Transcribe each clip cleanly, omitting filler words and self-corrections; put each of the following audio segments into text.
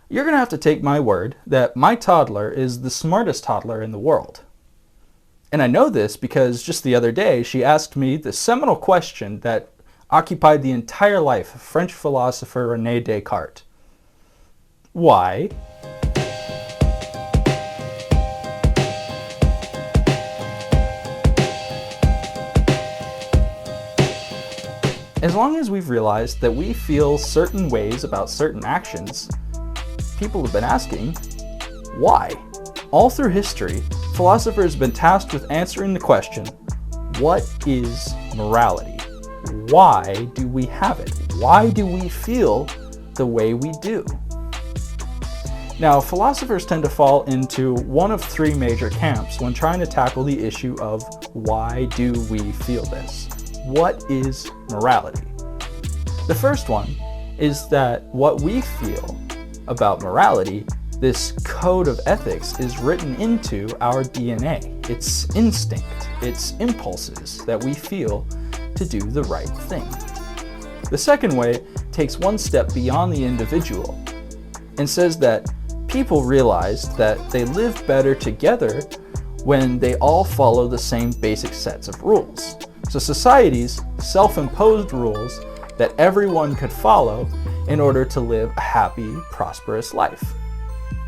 you're going to have to take my word that my toddler is the smartest toddler in the world. And I know this because just the other day she asked me the seminal question that occupied the entire life of French philosopher René Descartes. Why? As long as we've realized that we feel certain ways about certain actions, people have been asking, why? All through history, philosophers have been tasked with answering the question, what is morality? Why do we have it? Why do we feel the way we do? Now, philosophers tend to fall into one of three major camps when trying to tackle the issue of why do we feel this? What is morality? The first one is that what we feel about morality, this code of ethics, is written into our DNA. It's instinct, it's impulses that we feel to do the right thing. The second way takes one step beyond the individual and says that people realize that they live better together when they all follow the same basic sets of rules. So society's self-imposed rules that everyone could follow in order to live a happy, prosperous life.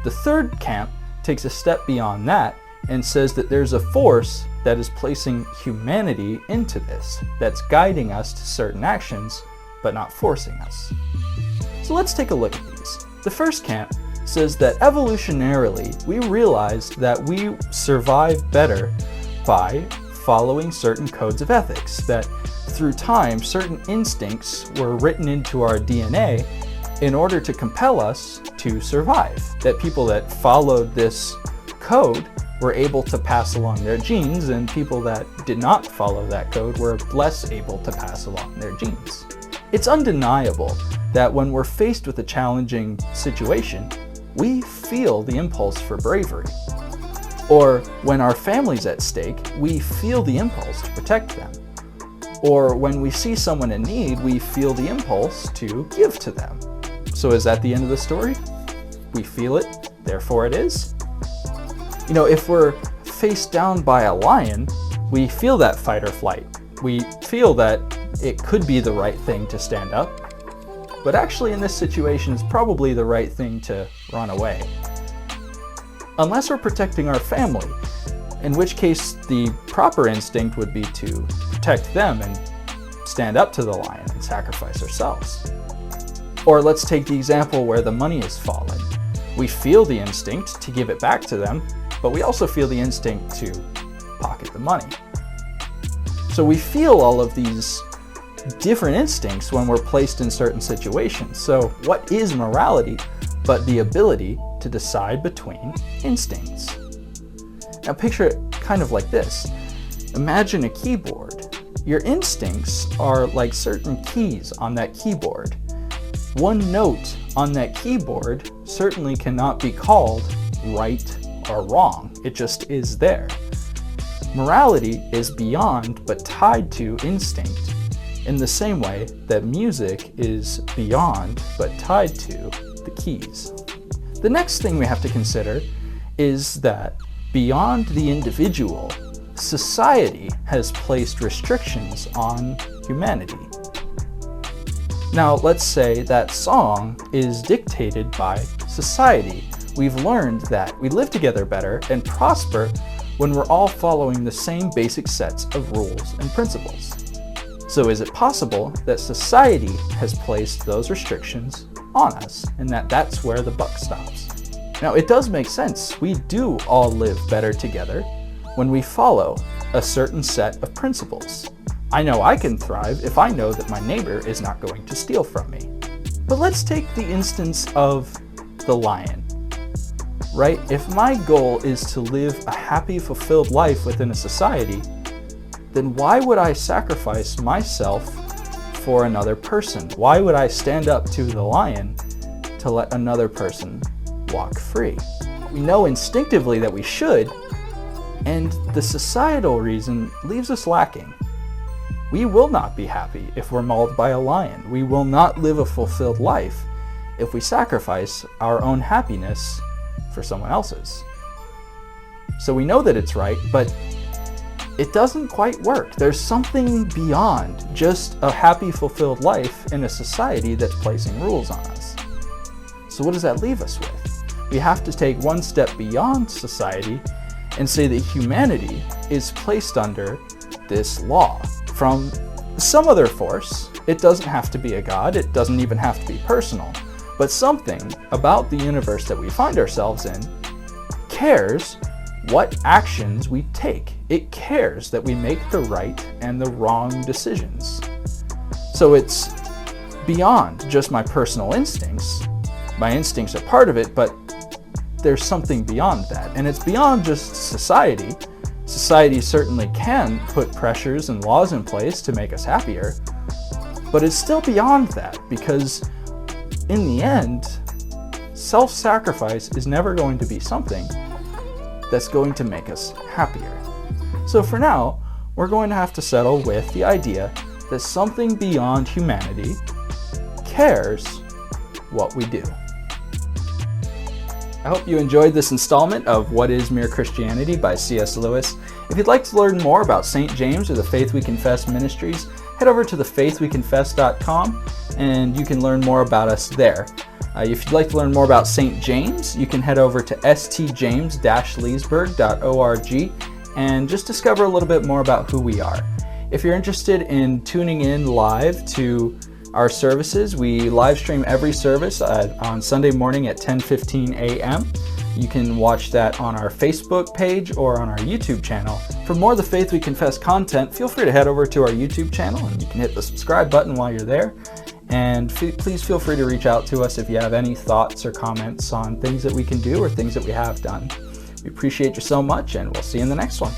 The third camp takes a step beyond that and says that there's a force that is placing humanity into this, that's guiding us to certain actions, but not forcing us. So let's take a look at these. The first camp says that evolutionarily, we realized that we survive better by following certain codes of ethics, that through time, certain instincts were written into our DNA in order to compel us to survive. That people that followed this code were able to pass along their genes, and people that did not follow that code were less able to pass along their genes. It's undeniable that when we're faced with a challenging situation, we feel the impulse for bravery. Or when our family's at stake, we feel the impulse to protect them. Or when we see someone in need, we feel the impulse to give to them. So is that the end of the story? We feel it, therefore it is? You know, if we're faced down by a lion, we feel that fight or flight. We feel that it could be the right thing to stand up, but actually in this situation it's probably the right thing to run away. Unless we're protecting our family, in which case the proper instinct would be to protect them and stand up to the lion and sacrifice ourselves. Or let's take the example where the money is fallen. We feel the instinct to give it back to them, but we also feel the instinct to pocket the money. So we feel all of these different instincts when we're placed in certain situations. So what is morality but the ability to decide between instincts? Now picture it kind of like this. Imagine a keyboard. Your instincts are like certain keys on that keyboard. One note on that keyboard certainly cannot be called right or wrong. It just is there. Morality is beyond but tied to instinct in the same way that music is beyond but tied to the keys. The next thing we have to consider is that beyond the individual, society has placed restrictions on humanity. Now, let's say that song is dictated by society. We've learned that we live together better and prosper when we're all following the same basic sets of rules and principles. So is it possible that society has placed those restrictions on us and that's where the buck stops? Now, it does make sense. We do all live better together when we follow a certain set of principles. I know I can thrive if I know that my neighbor is not going to steal from me. But let's take the instance of the lion, right? If my goal is to live a happy, fulfilled life within a society, then why would I sacrifice myself for another person? Why would I stand up to the lion to let another person walk free? We know instinctively that we should, and the societal reason leaves us lacking. We will not be happy if we're mauled by a lion. We will not live a fulfilled life if we sacrifice our own happiness for someone else's. So we know that it's right, but it doesn't quite work. There's something beyond just a happy, fulfilled life in a society that's placing rules on us. So what does that leave us with? We have to take one step beyond society and say that humanity is placed under this law from some other force. It doesn't have to be a god, it doesn't even have to be personal, but something about the universe that we find ourselves in cares what actions we take. It cares that we make the right and the wrong decisions. So it's beyond just my personal instincts. My instincts are part of it, but there's something beyond that. And it's beyond just society. Society certainly can put pressures and laws in place to make us happier, but it's still beyond that, because in the end, self-sacrifice is never going to be something that's going to make us happier. So for now, we're going to have to settle with the idea that something beyond humanity cares what we do. I hope you enjoyed this installment of What is Mere Christianity by C.S. Lewis. If you'd like to learn more about St. James or the Faith We Confess ministries, head over to thefaithweconfess.com and you can learn more about us there. If you'd like to learn more about St. James, you can head over to stjames-leesburg.org and just discover a little bit more about who we are. If you're interested in tuning in live to our services, we live stream every service on Sunday morning at 10:15 a.m. You can watch that on our Facebook page or on our YouTube channel. For more of the Faith We Confess content, feel free to head over to our YouTube channel and you can hit the subscribe button while you're there. And please feel free to reach out to us if you have any thoughts or comments on things that we can do or things that we have done. We appreciate you so much, and we'll see you in the next one.